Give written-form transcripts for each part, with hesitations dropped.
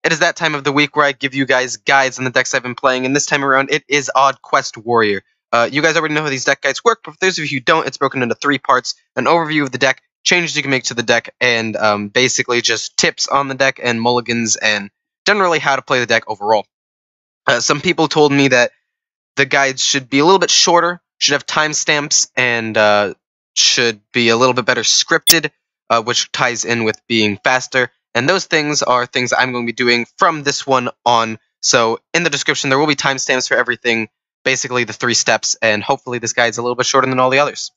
It is that time of the week where I give you guys guides on the decks I've been playing, and this time around it is Odd Quest Warrior. You guys already know how these deck guides work, but for those of you who don't, it's broken into 3 parts: an overview of the deck, changes you can make to the deck, and basically just tips on the deck and mulligans and generally how to play the deck overall. Some people told me that the guides should be a little bit shorter, should have timestamps, and should be a little bit better scripted, which ties in with being faster. And those things are things I'm going to be doing from this one on. So in the description, there will be timestamps for everything, basically the 3 steps, and hopefully this guide's a little bit shorter than all the others.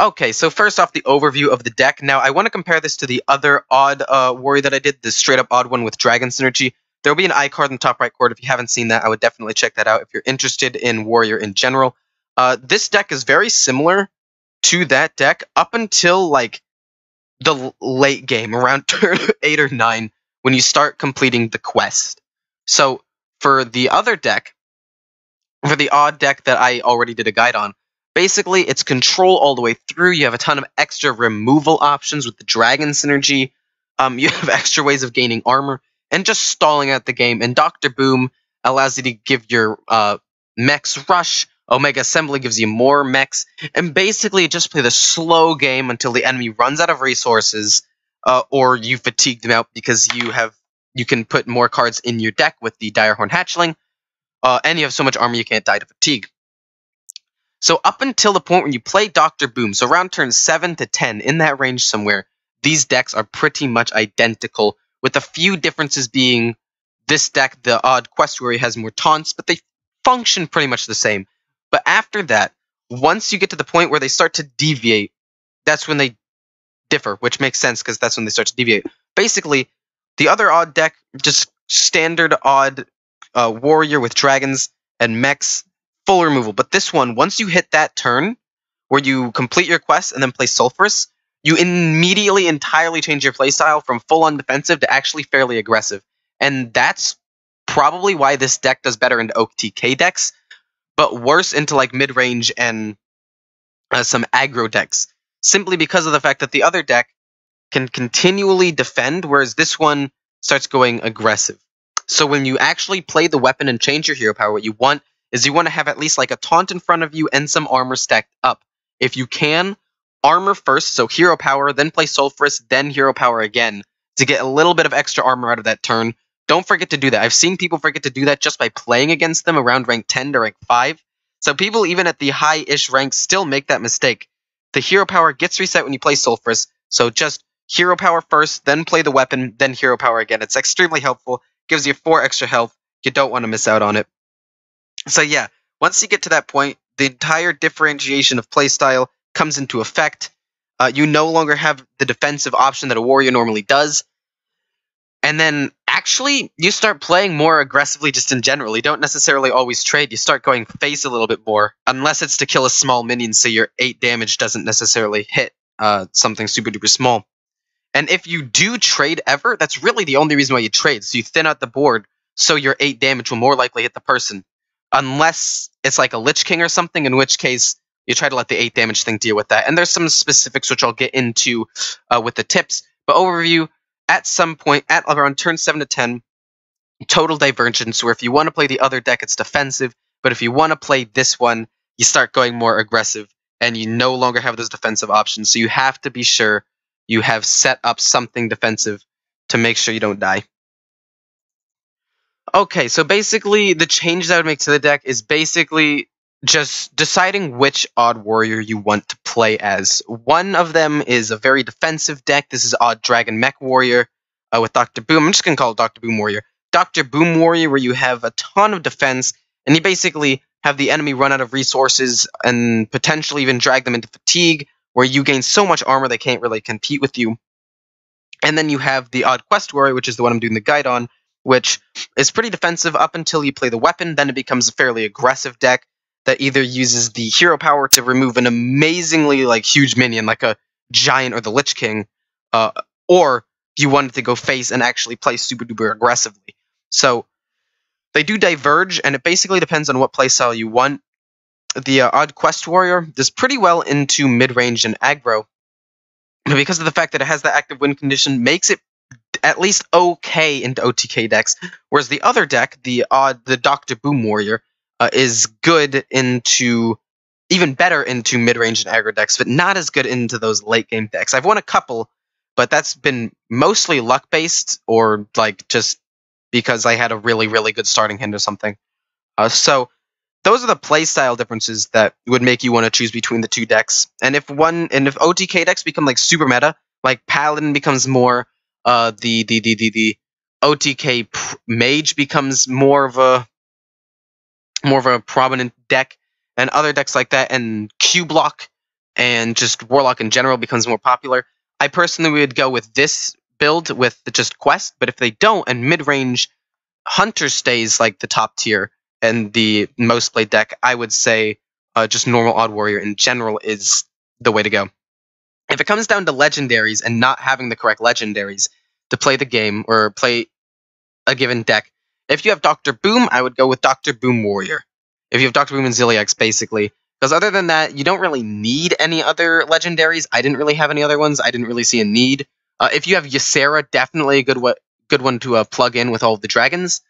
Okay, so first off, the overview of the deck. Now, I want to compare this to the other odd warrior that I did, the straight-up odd one with Dragon Synergy. There will be an iCard in the top right corner. If you haven't seen that, I would definitely check that out if you're interested in warrior in general. This deck is very similar to that deck up until, like, the late game, around turn 8 or 9, when you start completing the quest. So, for the other deck, for the odd deck that I already did a guide on, basically it's control all the way through. You have a ton of extra removal options with the Dragon Synergy. You have extra ways of gaining armor, and just stalling out the game. And Dr. Boom allows you to give your mechs rush. Omega Assembly gives you more mechs, and basically just play the slow game until the enemy runs out of resources, or you fatigue them out because you can put more cards in your deck with the Direhorn Hatchling, and you have so much armor you can't die to fatigue. So up until the point when you play Dr. Boom, so around turn 7 to 10, in that range somewhere, these decks are pretty much identical, with a few differences being this deck, the Odd Quest Warrior, has more taunts, but they function pretty much the same. But after that, once you get to the point where they start to deviate, that's when they differ, which makes sense because that's when they start to deviate. Basically, the other odd deck, just standard odd warrior with dragons and mechs, full removal. But this one, once you hit that turn where you complete your quest and then play Sulphurous, you immediately entirely change your playstyle from full-on defensive to actually fairly aggressive. And that's probably why this deck does better into OTK decks, but worse into like mid-range and some aggro decks, simply because of the fact that the other deck can continually defend, whereas this one starts going aggressive. So when you actually play the weapon and change your hero power, what you want is you want to have at least like a taunt in front of you and some armor stacked up. If you can, armor first, so hero power, then play Sulphurous, then hero power again, to get a little bit of extra armor out of that turn. Don't forget to do that. I've seen people forget to do that just by playing against them around rank 10 to rank 5. So people even at the high-ish ranks still make that mistake. The hero power gets reset when you play Sulphurous, so just hero power first, then play the weapon, then hero power again. It's extremely helpful. Gives you 4 extra health. You don't want to miss out on it. So yeah, once you get to that point, the entire differentiation of playstyle comes into effect. You no longer have the defensive option that a warrior normally does. And then, actually, you start playing more aggressively just in general. You don't necessarily always trade. You start going face a little bit more, unless it's to kill a small minion, so your 8 damage doesn't necessarily hit something super duper small. And if you do trade ever, that's really the only reason why you trade. So you thin out the board, so your 8 damage will more likely hit the person. Unless it's like a Lich King or something, in which case you try to let the 8 damage thing deal with that. And there's some specifics which I'll get into with the tips. But overview, at some point, at around turn 7 to 10, total divergence, where if you want to play the other deck, it's defensive. But if you want to play this one, you start going more aggressive, and you no longer have those defensive options. So you have to be sure you have set up something defensive to make sure you don't die. Okay, so basically, the changes I would make to the deck is basically just deciding which odd warrior you want to play as. One of them is a very defensive deck. This is Odd Dragon Mech Warrior with Dr. Boom. I'm just going to call it Dr. Boom Warrior. Dr. Boom Warrior, where you have a ton of defense, and you basically have the enemy run out of resources and potentially even drag them into fatigue, where you gain so much armor they can't really compete with you. And then you have the Odd Quest Warrior, which is the one I'm doing the guide on, which is pretty defensive up until you play the weapon. Then it becomes a fairly aggressive deck that either uses the hero power to remove an amazingly huge minion like a giant or the Lich King, or if you wanted to go face and actually play super duper aggressively. So they do diverge, and it basically depends on what playstyle you want. The Odd Quest Warrior does pretty well into mid-range and aggro, but because of the fact that it has the active win condition, makes it at least okay into OTK decks, whereas the other deck, the Dr. Boom Warrior, is good into, even better into mid-range and aggro decks, but not as good into those late-game decks. I've won a couple, but that's been mostly luck-based, or like just because I had a really, really good starting hand or something. So those are the playstyle differences that would make you want to choose between the two decks. And if OTK decks become like super meta, like Paladin becomes more, the OTK Mage becomes more of a prominent deck, and other decks like that, and Q-Block and just Warlock in general becomes more popular. I personally would go with this build with just Quest, but if they don't, and mid-range Hunter stays like the top tier and the most played deck, I would say just normal Odd Warrior in general is the way to go. If it comes down to legendaries and not having the correct legendaries to play the game or play a given deck, if you have Dr. Boom, I would go with Dr. Boom Warrior. If you have Dr. Boom and Zilliax, basically. Because other than that, you don't really need any other legendaries. I didn't really have any other ones. I didn't really see a need. If you have Ysera, definitely a good one to plug in with all of the dragons.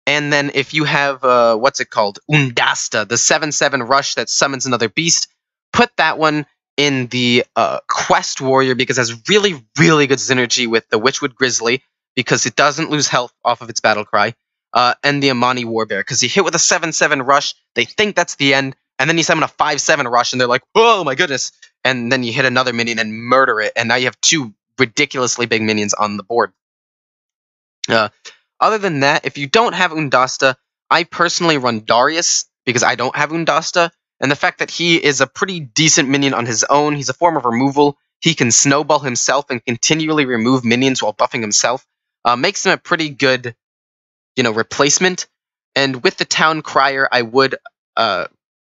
And then if you have, what's it called? Undasta, the 7/7 rush that summons another beast, put that one in the Quest Warrior because it has really, really good synergy with the Witchwood Grizzly because it doesn't lose health off of its battle cry, and the Amani Warbear because you hit with a 7/7 rush, they think that's the end, and then you summon a 5/7 rush and they're like, oh my goodness, and then you hit another minion and murder it, and now you have two ridiculously big minions on the board. Other than that, if you don't have Undasta, I personally run Darius because I don't have Undasta, and the fact that he is a pretty decent minion on his own, he's a form of removal, he can snowball himself and continually remove minions while buffing himself, makes him a pretty good, replacement. And with the Town Crier, I would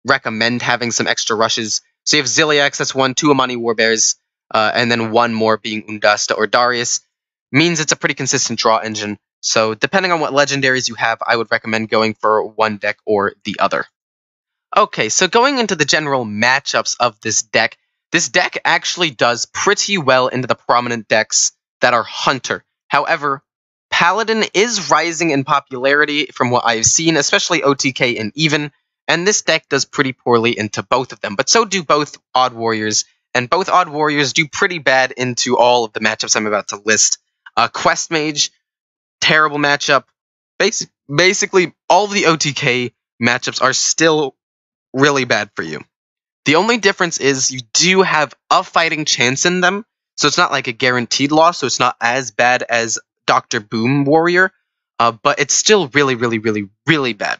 recommend having some extra rushes. So you have Zilliax, that's 1, 2 Amani Warbears, and then 1 more being Undasta or Darius. Means it's a pretty consistent draw engine. So depending on what legendaries you have, I would recommend going for one deck or the other. Okay, so going into the general matchups of this deck actually does pretty well into the prominent decks that are Hunter. However, Paladin is rising in popularity from what I've seen, especially OTK and Even, and this deck does pretty poorly into both of them, but so do both Odd Warriors, and both Odd Warriors do pretty bad into all of the matchups I'm about to list. Quest Mage, terrible matchup. Basically, all the OTK matchups are still really bad for you. The only difference is you do have a fighting chance in them, so it's not like a guaranteed loss, so it's not as bad as Dr. Boom Warrior, but it's still really, really, really, really bad.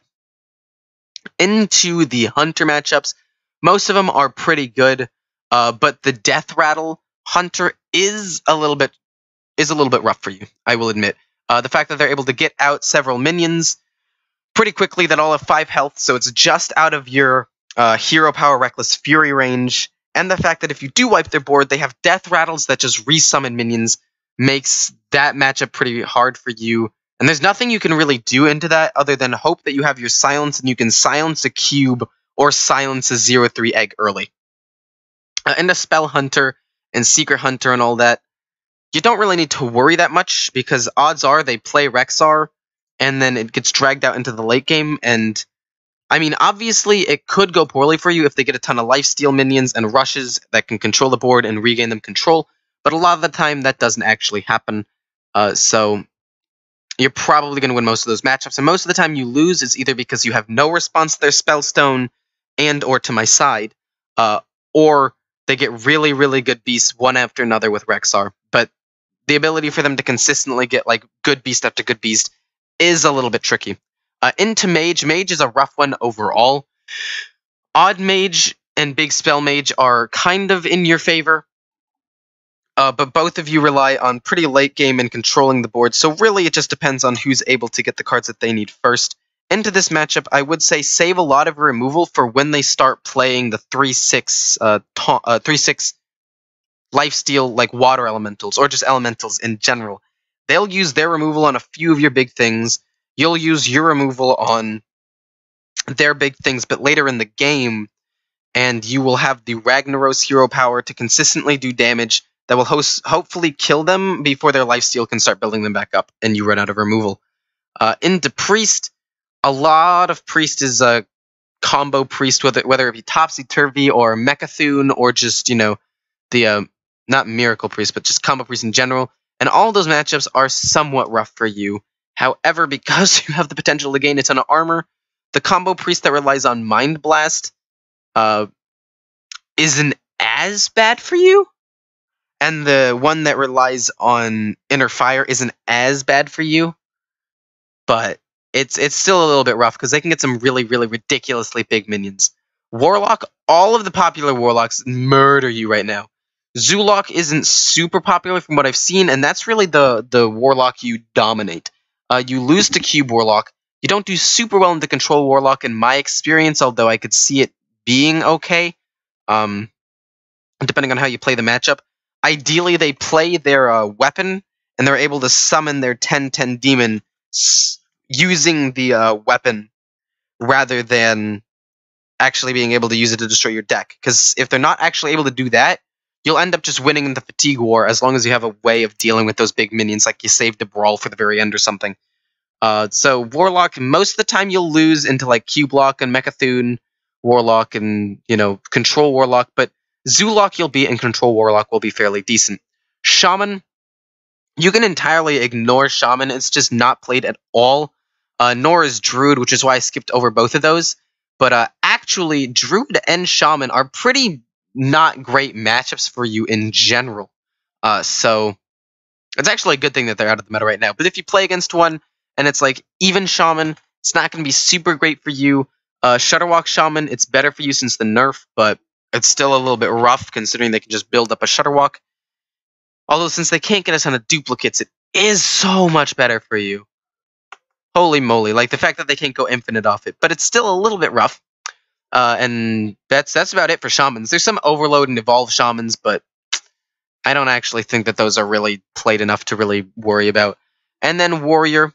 Into the Hunter matchups, most of them are pretty good, but the Death Rattle Hunter is a little bit rough for you, I will admit. The fact that they're able to get out several minions pretty quickly that all have 5 health, so it's just out of your Hero Power Reckless Fury range, and the fact that if you do wipe their board, they have Death Rattles that just resummon minions, makes that matchup pretty hard for you. And there's nothing you can really do into that other than hope that you have your silence and you can silence a cube or silence a 0/3 egg early. Into Spell Hunter and Secret Hunter and all that, you don't really need to worry that much because odds are they play Rexar and then it gets dragged out into the late game. And I mean, obviously it could go poorly for you if they get a ton of lifesteal minions and rushes that can control the board and regain them control, but a lot of the time that doesn't actually happen. So you're probably going to win most of those matchups, and most of the time you lose is either because you have no response to their Spellstone and or to my side, or they get really, really good beasts one after another with Rexar. But the ability for them to consistently get like good beast after good beast is a little bit tricky. Into Mage. Mage is a rough one overall. Odd Mage and Big Spell Mage are kind of in your favor, but both of you rely on pretty late game and controlling the board, so really it just depends on who's able to get the cards that they need first. Into this matchup, I would say save a lot of removal for when they start playing the 3/6 lifesteal like water elementals, or just elementals in general. They'll use their removal on a few of your big things. You'll use your removal on their big things, but later in the game, and you will have the Ragnaros hero power to consistently do damage that will hopefully kill them before their lifesteal can start building them back up, and you run out of removal. Into Priest, a lot of Priest is a combo Priest, whether it be Topsy-Turvy or Mechathune or just, the, not Miracle Priest, but just combo Priest in general. And all those matchups are somewhat rough for you. However, because you have the potential to gain a ton of armor, the combo Priest that relies on Mind Blast isn't as bad for you. And the one that relies on Inner Fire isn't as bad for you. But it's still a little bit rough because they can get some really, really ridiculously big minions. Warlock, all of the popular Warlocks murder you right now. Zoolock isn't super popular from what I've seen, and that's really the Warlock you dominate. You lose to Cube Warlock. You don't do super well into Control Warlock in my experience, although I could see it being okay, depending on how you play the matchup. Ideally, they play their weapon, and they're able to summon their 10/10 demon using the weapon rather than actually being able to use it to destroy your deck. Because if they're not actually able to do that, you'll end up just winning in the fatigue war as long as you have a way of dealing with those big minions, like you saved a brawl for the very end or something. So Warlock, most of the time you'll lose into like Cube-Lock and Mechathune Warlock and, Control Warlock, but Zoolock you'll beat and Control Warlock will be fairly decent. Shaman, you can entirely ignore Shaman. It's just not played at all. Nor is Druid, which is why I skipped over both of those. But actually, Druid and Shaman are pretty not great matchups for you in general. So it's actually a good thing that they're out of the meta right now. But if you play against one and it's like even Shaman, it's not going to be super great for you. Shutterwalk Shaman, it's better for you since the nerf, but it's still a little bit rough considering they can just build up a Shutterwalk. Although since they can't get a ton of duplicates, it is so much better for you. Holy moly, like the fact that they can't go infinite off it, but it's still a little bit rough. And that's about it for Shamans. There's some Overload and Evolve Shamans, but I don't actually think that those are really played enough to really worry about. And then Warrior.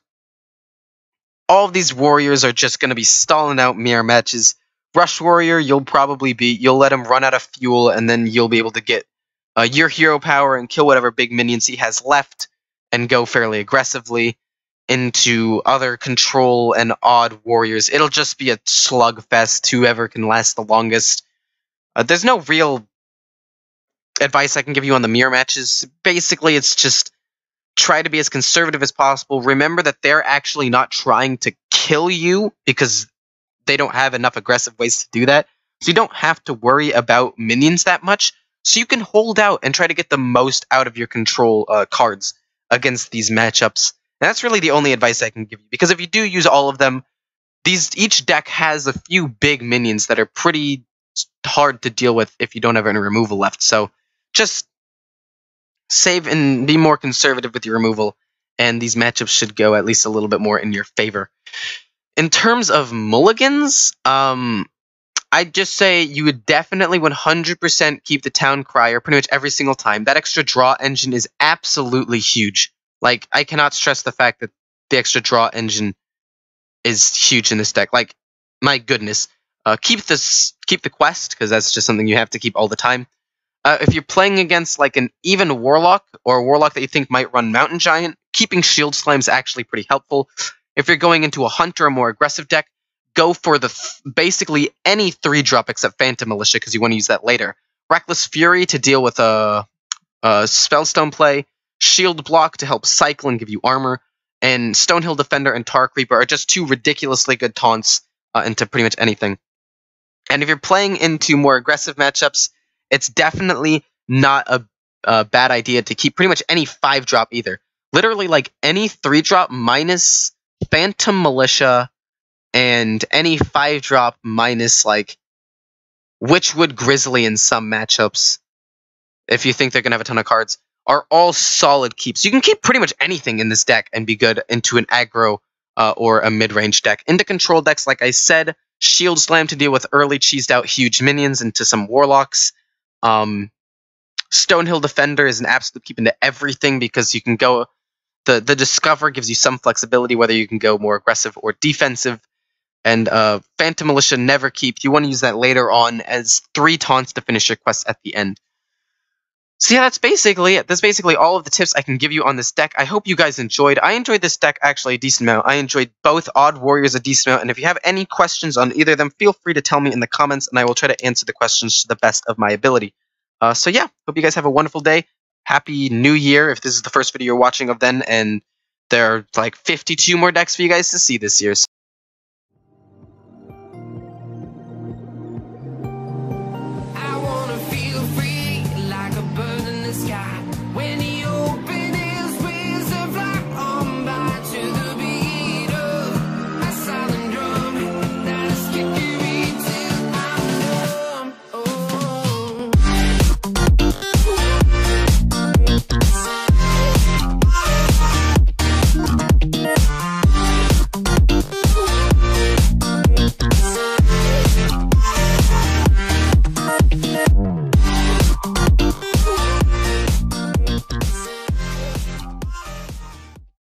All of these Warriors are just going to be stalling out mirror matches. Rush Warrior, you'll probably beat. You'll let him run out of fuel, and then you'll be able to get your hero power and kill whatever big minions he has left and go fairly aggressively into other control and odd warriors. It'll just be a slugfest, whoever can last the longest. There's no real advice I can give you on the mirror matches. Basically, it's just try to be as conservative as possible. Remember that they're actually not trying to kill you because they don't have enough aggressive ways to do that. So you don't have to worry about minions that much. So you can hold out and try to get the most out of your control cards against these matchups. And that's really the only advice I can give you. Because if you do use all of them, each deck has a few big minions that are pretty hard to deal with if you don't have any removal left. So just save and be more conservative with your removal. And these matchups should go at least a little bit more in your favor. In terms of mulligans, I'd just say you would definitely 100% keep the Town Crier pretty much every single time. That extra draw engine is absolutely huge. Like, I cannot stress the fact that the extra draw engine is huge in this deck. Like, my goodness. Keep the quest, because that's just something you have to keep all the time. If you're playing against like an even Warlock, or a Warlock that you think might run Mountain Giant, keeping Shield Slime is actually pretty helpful. If you're going into a Hunter, a more aggressive deck, go for basically any 3-drop except Phantom Militia, because you want to use that later. Reckless Fury to deal with a Spellstone play, Shield Block to help cycle and give you armor, and Stonehill Defender and Tar Creeper are just 2 ridiculously good taunts into pretty much anything. And if you're playing into more aggressive matchups, it's definitely not a bad idea to keep pretty much any 5-drop either. Literally, like, any 3-drop minus Phantom Militia and any 5-drop minus, like, Witchwood Grizzly in some matchups, if you think they're going to have a ton of cards, are all solid keeps. You can keep pretty much anything in this deck and be good into an aggro or a mid-range deck. Into control decks, like I said, Shield Slam to deal with early cheesed out huge minions into some Warlocks. Stonehill Defender is an absolute keep into everything because you can go... The Discover gives you some flexibility whether you can go more aggressive or defensive. And Phantom Militia never keep. You want to use that later on as 3 taunts to finish your quest at the end. So yeah, that's basically it. That's basically all of the tips I can give you on this deck. I hope you guys enjoyed. I enjoyed this deck actually a decent amount. I enjoyed both Odd Warriors a decent amount, and if you have any questions on either of them, feel free to tell me in the comments, and I will try to answer the questions to the best of my ability. So yeah, hope you guys have a wonderful day. Happy New Year if this is the first video you're watching of then, and there are like 52 more decks for you guys to see this year.